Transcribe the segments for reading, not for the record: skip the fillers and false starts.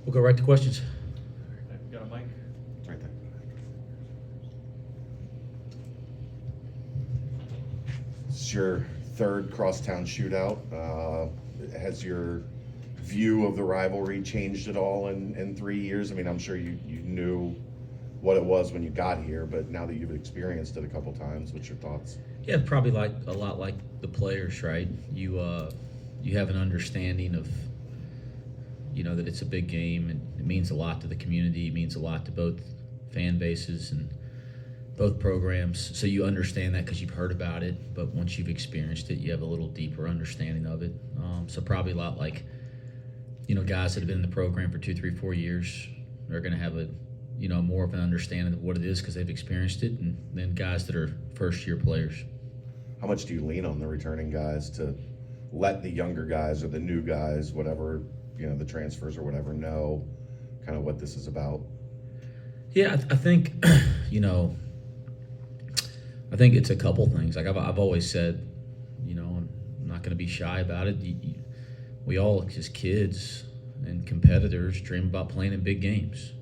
We'll go right to questions. Got a mic? Right there. This is your third Crosstown Shootout. Has your view of the rivalry changed at all in 3 years? I mean, I'm sure you knew what it was when you got here, but now that you've experienced it a couple times, what's your thoughts? Yeah, probably like a lot like the players, right? You have an understanding of, that it's a big game and it means a lot to the community. It means a lot to both fan bases and both programs. So you understand that because you've heard about it, but once you've experienced it, you have a little deeper understanding of it. So probably a lot like, guys that have been in the program for 2, 3, 4 years are going to have a, more of an understanding of what it is because they've experienced it, and then guys that are first-year players. How much do you lean on the returning guys to let the younger guys or the new guys, whatever, the transfers or whatever, know kind of what this is about? Yeah, I think, I think it's a couple things. Like I've always said, I'm not going to be shy about it. We all, as kids and competitors, dream about playing in big games.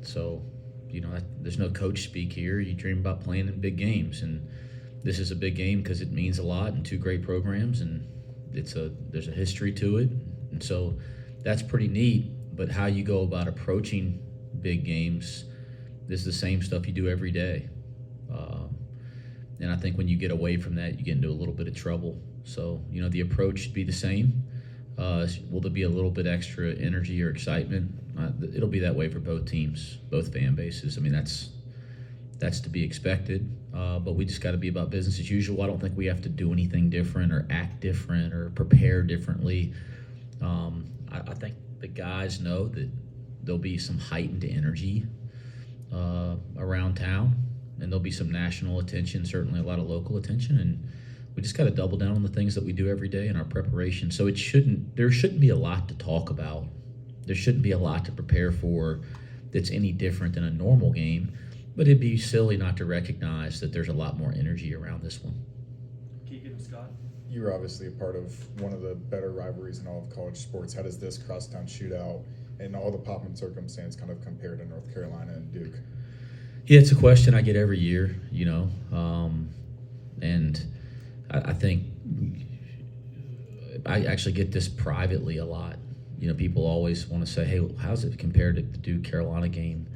So, there's no coach speak here. You dream about playing in big games, and this is a big game because it means a lot and two great programs, and there's a history to it, and so that's pretty neat. But how you go about approaching big games is the same stuff you do every day, and I think when you get away from that, you get into a little bit of trouble. So, the approach should be the same. Will there be a little bit extra energy or excitement? It'll be that way for both teams, both fan bases. I mean, that's to be expected, but we just got to be about business as usual. I don't think we have to do anything different or act different or prepare differently. I think the guys know that there'll be some heightened energy around town, and there'll be some national attention, certainly a lot of local attention, and we just got to double down on the things that we do every day in our preparation. So there shouldn't be a lot to talk about. There shouldn't be a lot to prepare for that's any different than a normal game, but it'd be silly not to recognize that there's a lot more energy around this one. Keegan and Scott? You're obviously a part of one of the better rivalries in all of college sports. How does this Crosstown Shootout and all the pomp and circumstance kind of compare to North Carolina and Duke? Yeah, it's a question I get every year, and I think I actually get this privately a lot. People always want to say, hey, how's it compared to the Duke-Carolina game?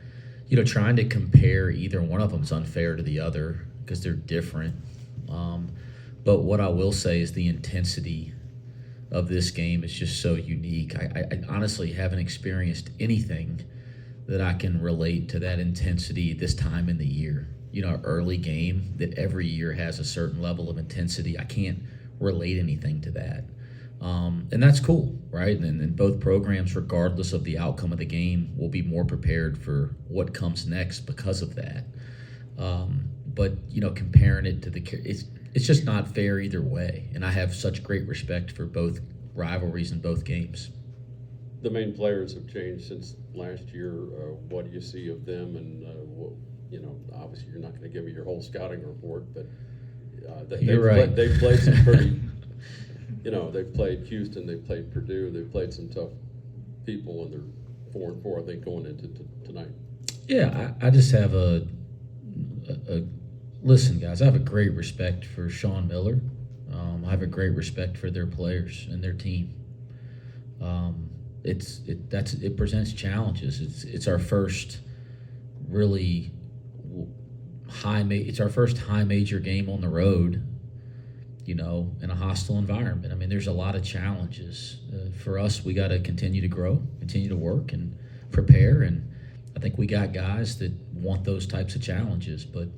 Trying to compare either one of them is unfair to the other because they're different. But what I will say is the intensity of this game is just so unique. I honestly haven't experienced anything that I can relate to that intensity this time in the year. Early game that every year has a certain level of intensity. I can't relate anything to that. And that's cool, right? And both programs, regardless of the outcome of the game, will be more prepared for what comes next because of that. But comparing it to it's just not fair either way. And I have such great respect for both rivalries in both games. The main players have changed since last year. What do you see of them? And obviously you're not going to give me your whole scouting report, but they've played some pretty. They've played Houston, they've played Purdue, they've played some tough people, and they're 4-4, I think, going into tonight. Yeah, I just have listen, guys, I have a great respect for Sean Miller. I have a great respect for their players and their team. It presents challenges. It's our first really it's our first high major game on the road, in a hostile environment. I mean, there's a lot of challenges. For us, we got to continue to grow, continue to work and prepare, and I think we got guys that want those types of challenges. But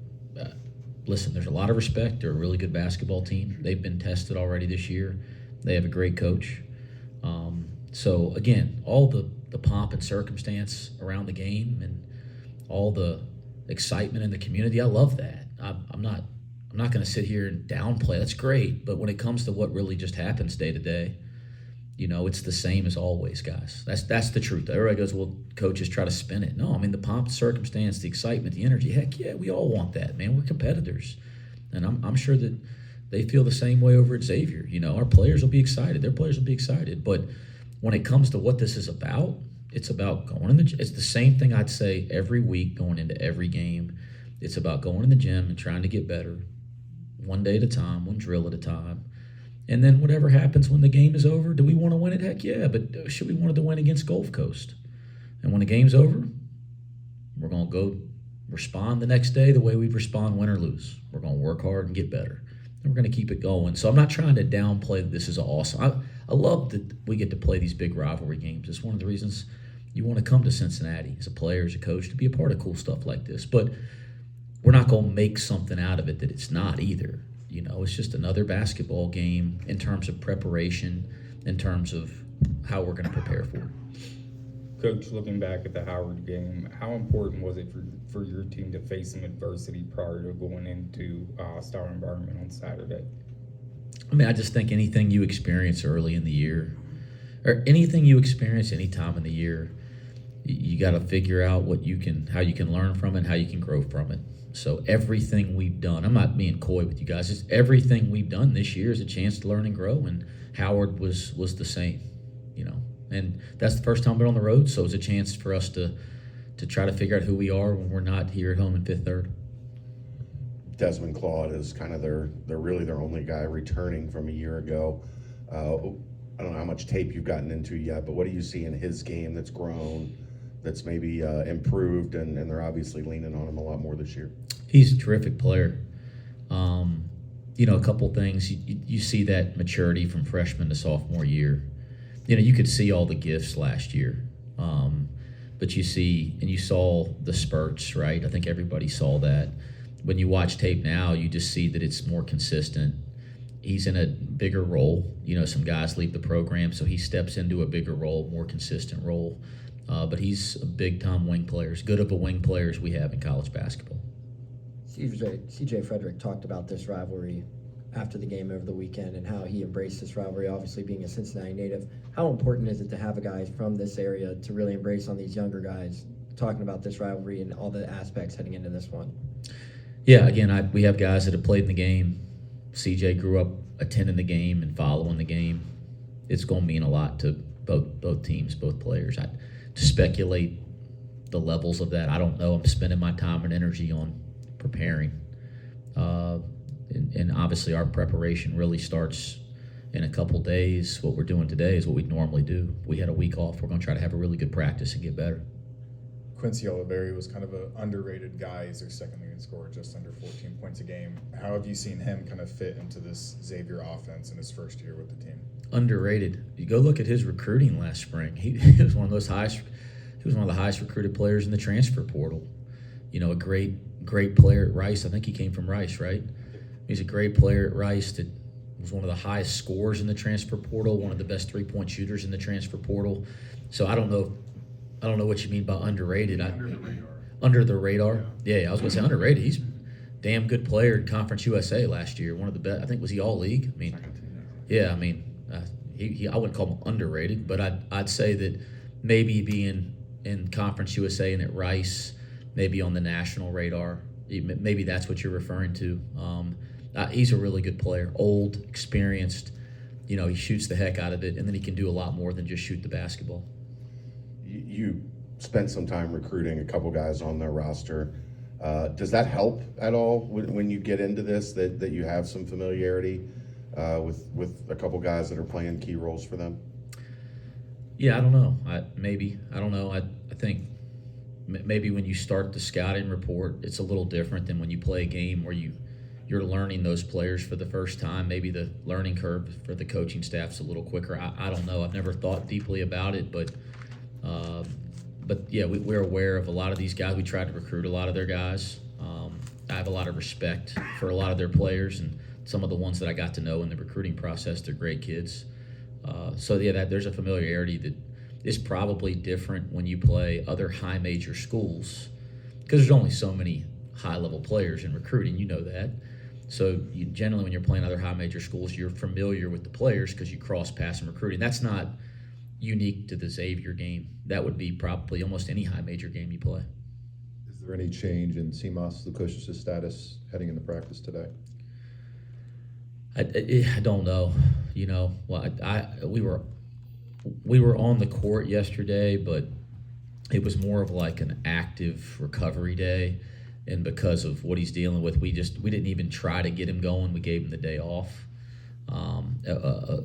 listen, there's a lot of respect. They're a really good basketball team. They've been tested already this year. They have a great coach. So again, all the pomp and circumstance around the game and all the excitement in the community, I love that. I'm not going to sit here and downplay. That's great, but when it comes to what really just happens day to day, it's the same as always, guys. That's the truth. Everybody goes, well, coaches try to spin it. No, I mean, the pomp, the circumstance, the excitement, the energy. Heck yeah, we all want that, man. We're competitors, and I'm sure that they feel the same way over at Xavier. Our players will be excited. Their players will be excited, but when it comes to what this is about, It's about going in the. It's the same thing I'd say every week going into every game. It's about going in the gym and trying to get better, one day at a time, one drill at a time, and then whatever happens when the game is over. Do we want to win it? Heck yeah! But should we want to win against Gulf Coast? And when the game's over, we're gonna go respond the next day the way we'd respond win or lose. We're gonna work hard and get better. And we're gonna keep it going. So I'm not trying to downplay that this is awesome. I love that we get to play these big rivalry games. It's one of the reasons you want to come to Cincinnati as a player, as a coach, to be a part of cool stuff like this. But we're not going to make something out of it that it's not either. You know, it's just another basketball game in terms of preparation, in terms of how we're going to prepare for it. Coach, looking back at the Howard game, how important was it for your team to face some adversity prior to going into a hostile environment on Saturday? I mean, I just think anything you experience early in the year, or anything you experience any time in the year, you got to figure out how you can learn from it, and how you can grow from it. So everything we've done, I'm not being coy with you guys, just everything we've done this year is a chance to learn and grow, and Howard was the same, you know. And that's the first time we're on the road, so it's a chance for us to try to figure out who we are when we're not here at home in Fifth Third. Desmond Claude is kind of they're really their only guy returning from a year ago. I don't know how much tape you've gotten into yet, but what do you see in his game that's grown, that's maybe improved, and they're obviously leaning on him a lot more this year? He's a terrific player. You know, a couple things. You see that maturity from freshman to sophomore year. You know, you could see all the gifts last year. But you saw the spurts, right? I think everybody saw that. When you watch tape now, you just see that it's more consistent. He's in a bigger role. You know, some guys leave the program, so he steps into a bigger role, more consistent role. But he's a big-time wing player, as good of a wing player as we have in college basketball. CJ Frederick talked about this rivalry after the game over the weekend and how he embraced this rivalry, obviously being a Cincinnati native. How important is it to have a guy from this area to really embrace on these younger guys, talking about this rivalry and all the aspects heading into this one? Yeah, again, we have guys that have played in the game. CJ grew up attending the game and following the game. It's going to mean a lot to both teams, both players. To speculate the levels of that, I don't know. I'm spending my time and energy on preparing. And obviously our preparation really starts in a couple days. What we're doing today is what we normally do. We had a week off. We're going to try to have a really good practice and get better. Quincy Oliveri was kind of an underrated guy. He's their second leading scorer, just under 14 points a game. How have you seen him kind of fit into this Xavier offense in his first year with the team? Underrated. You go look at his recruiting last spring. He was one of those highest. He was one of the highest recruited players in the transfer portal. You know, a great player at Rice. I think he came from Rice, right? He's a great player at Rice that was one of the highest scorers in the transfer portal, one of the best three-point shooters in the transfer portal. So I don't know what you mean by underrated. Under the radar. Under the radar? Yeah, I was going to say underrated. He's a damn good player in Conference USA last year. One of the best. I think, was he all-league? I mean, yeah, I mean, I wouldn't call him underrated, but I'd say that maybe being in Conference USA and at Rice, maybe on the national radar, maybe that's what you're referring to. He's a really good player, old, experienced. You know, he shoots the heck out of it, and then he can do a lot more than just shoot the basketball. You spent some time recruiting a couple guys on their roster. Does that help at all when you get into this, that you have some familiarity with a couple guys that are playing key roles for them? Yeah, I don't know. I don't know. I think maybe when you start the scouting report, it's a little different than when you play a game where you're learning those players for the first time. Maybe the learning curve for the coaching staff's a little quicker. I don't know. I've never thought deeply about it, but yeah, we're aware of a lot of these guys. We tried to recruit a lot of their guys. I have a lot of respect for a lot of their players, and some of the ones that I got to know in the recruiting process, they're great kids. So yeah, there's a familiarity that is probably different when you play other high major schools, because there's only so many high level players in recruiting. You know that. So generally, when you're playing other high major schools, you're familiar with the players because you cross paths in recruiting. That's not unique to the Xavier game. That would be probably almost any high major game you play. Is there any change in Simas Lukosius' status heading into practice today? I don't know. You know, well, we were on the court yesterday, but it was more of like an active recovery day. And because of what he's dealing with, we didn't even try to get him going. We gave him the day off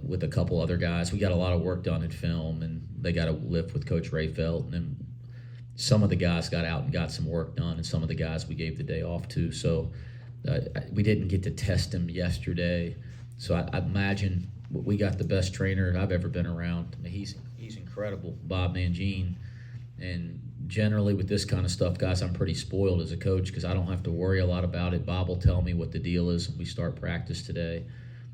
with a couple other guys. We got a lot of work done in film, and they got a lift with Coach Rayfelt. And then some of the guys got out and got some work done, and some of the guys we gave the day off to. So we didn't get to test him yesterday. So I imagine we got the best trainer I've ever been around. I mean, he's incredible, Bob Mangine. And generally with this kind of stuff, guys, I'm pretty spoiled as a coach because I don't have to worry a lot about it. Bob will tell me what the deal is when we start practice today.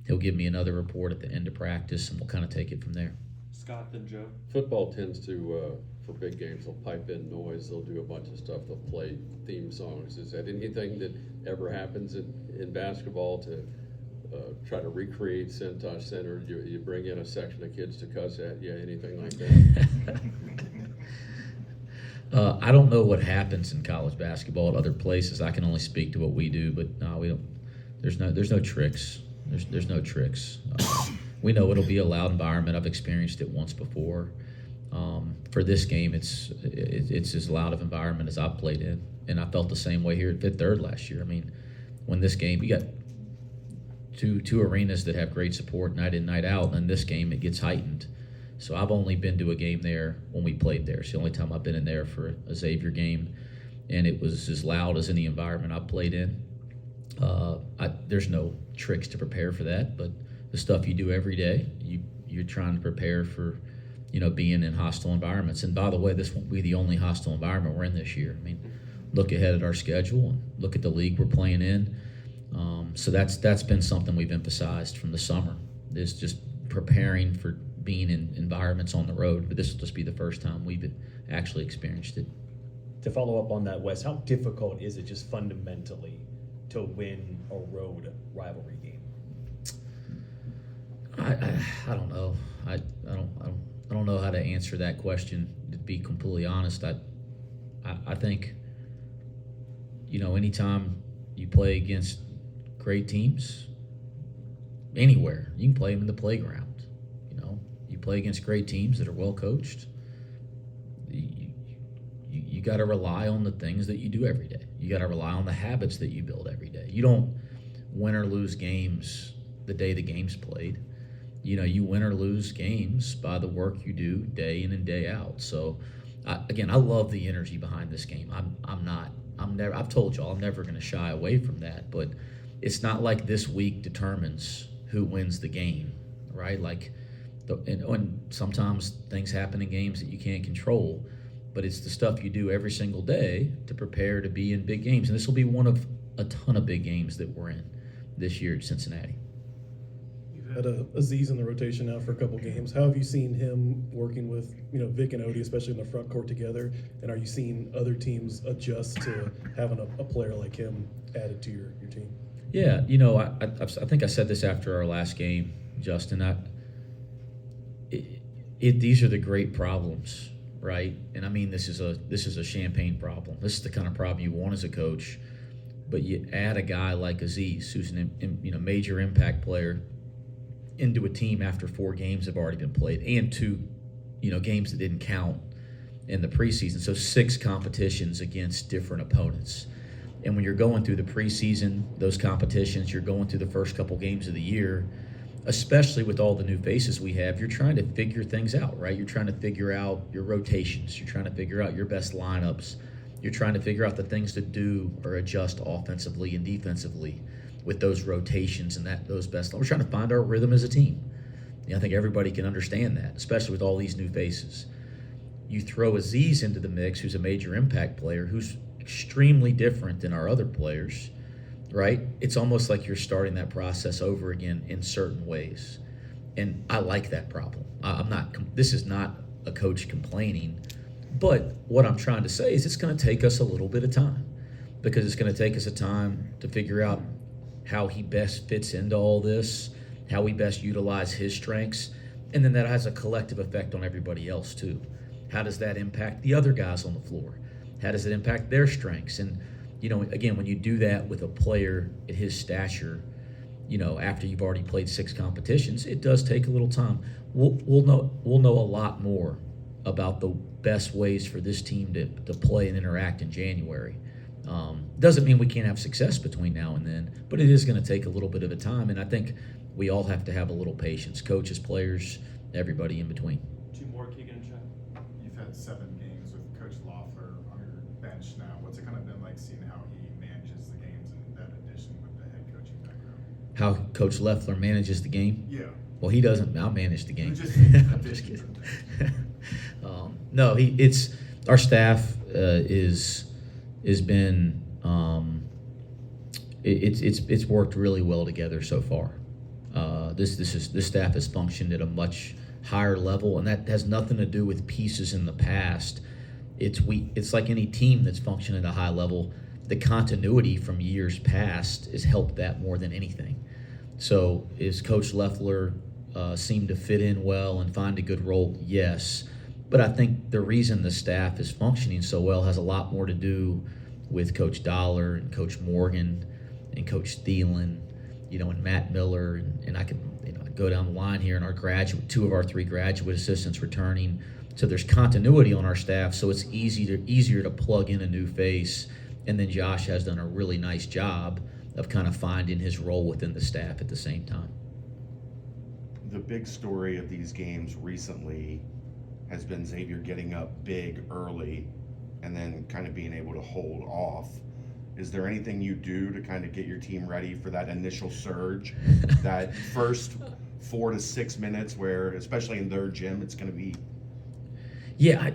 He'll give me another report at the end of practice, and we'll kind of take it from there. Scott, then Joe. Football tends to, for big games, they'll pipe in noise, they'll do a bunch of stuff, they'll play theme songs. Is that anything that ever happens in basketball to try to recreate Centos Center? You bring in a section of kids to cuss at you, anything like that? I don't know what happens in college basketball at other places. I can only speak to what we do, but no, we don't. There's no tricks. There's no tricks. We know it'll be a loud environment. I've experienced it once before. For this game, it's as loud of environment as I've played in, and I felt the same way here at Fifth Third last year. I mean, when this game, you got two arenas that have great support night in, night out, and this game it gets heightened. So I've only been to a game there when we played there. It's the only time I've been in there for a Xavier game, and it was as loud as any environment I've played in. There's no tricks to prepare for that, but the stuff you do every day, you're trying to prepare for, being in hostile environments. And by the way, this won't be the only hostile environment we're in this year. I mean, look ahead at our schedule and look at the league we're playing in. So that's been something we've emphasized from the summer, is just preparing for being in environments on the road. But this will just be the first time we've actually experienced it. To follow up on that, Wes, how difficult is it just fundamentally to win a road rivalry game? I don't know. I don't know how to answer that question, to be completely honest. I think, anytime you play against great teams, anywhere, you can play them in the playground. You play against great teams that are well coached. You got to rely on the things that you do every day. You got to rely on the habits that you build every day. You don't win or lose games the day the game's played. You win or lose games by the work you do day in and day out. So, I love the energy behind this game. I've told y'all I'm never going to shy away from that. But it's not like this week determines who wins the game, right? And sometimes things happen in games that you can't control. But it's the stuff you do every single day to prepare to be in big games. And this will be one of a ton of big games that we're in this year at Cincinnati. You've had Aziz in the rotation now for a couple games. How have you seen him working with, Vic and Odie, especially in the front court together? And are you seeing other teams adjust to having a player like him added to your team? Yeah, I think I said this after our last game, Justin. These are the great problems. Right, and I mean this is a champagne problem. This is the kind of problem you want as a coach, but you add a guy like Aziz, who's an major impact player, into a team after 4 games have already been played, and 2 games that didn't count in the preseason. So 6 competitions against different opponents, and when you're going through the preseason, those competitions, you're going through the first couple games of the year. Especially with all the new faces we have, you're trying to figure things out, right? You're trying to figure out your rotations. You're trying to figure out your best lineups. You're trying to figure out the things to do or adjust offensively and defensively with those rotations and those best. We're trying to find our rhythm as a team. I think everybody can understand that, especially with all these new faces. You throw Aziz into the mix, who's a major impact player, who's extremely different than our other players. Right? It's almost like you're starting that process over again in certain ways. And I like that problem. This is not a coach complaining, but what I'm trying to say is it's going to take us a little bit of time, because it's going to take us a time to figure out how he best fits into all this, how we best utilize his strengths, and then that has a collective effect on everybody else too. How does that impact the other guys on the floor? How does it impact their strengths? And again, when you do that with a player at his stature, after you've already played 6 competitions, it does take a little time. We'll know a lot more about the best ways for this team to play and interact in January. Doesn't mean we can't have success between now and then, but it is going to take a little bit of a time, and I think we all have to have a little patience, coaches, players, everybody in between. Two more, Keegan and Chad. You've had 7 games with Coach Loeffler on your bench now. What's it kind of been like seeing how he manages the games and that addition with the head coaching background? How Coach Loeffler manages the game? Yeah. Well, he doesn't. I'll manage the game. Just I'm just kidding. No, it's our staff has been it's worked really well together so far. This staff has functioned at a much higher level, and that has nothing to do with pieces in the past. It's like any team that's functioned at a high level. The continuity from years past has helped that more than anything. So is Coach Loeffler seemed to fit in well and find a good role? Yes. But I think the reason the staff is functioning so well has a lot more to do with Coach Dollar and Coach Morgan and Coach Thielen, and Matt Miller, and I can go down the line here, and our 2 of our 3 graduate assistants returning. So there's continuity on our staff, so it's easier to plug in a new face. And then Josh has done a really nice job of kind of finding his role within the staff at the same time. The big story of these games recently has been Xavier getting up big early and then kind of being able to hold off. Is there anything you do to kind of get your team ready for that initial surge, that first 4 to 6 minutes where, especially in their gym, it's going to be? Yeah,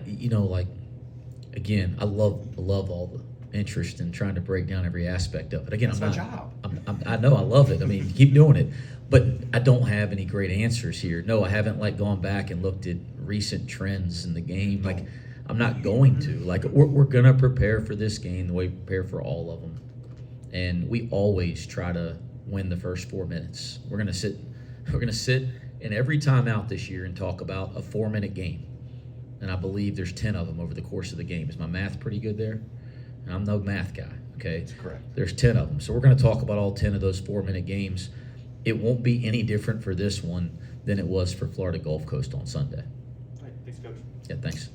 again, I love all the interest in trying to break down every aspect of it. Again, That's I'm my not. job. I know I love it. I mean, keep doing it, but I don't have any great answers here. No, I haven't gone back and looked at recent trends in the game. I'm not going to. We're gonna prepare for this game the way we prepare for all of them, and we always try to win the first 4 minutes. We're gonna sit in every timeout this year and talk about a 4-minute game, and I believe there's 10 of them over the course of the game. Is my math pretty good there? And I'm no math guy. Okay, That's correct. There's 10 of them, so we're gonna talk about all 10 of those 4-minute games. It won't be any different for this one than it was for Florida Gulf Coast on Sunday. All right, thanks, Coach. Yeah, thanks.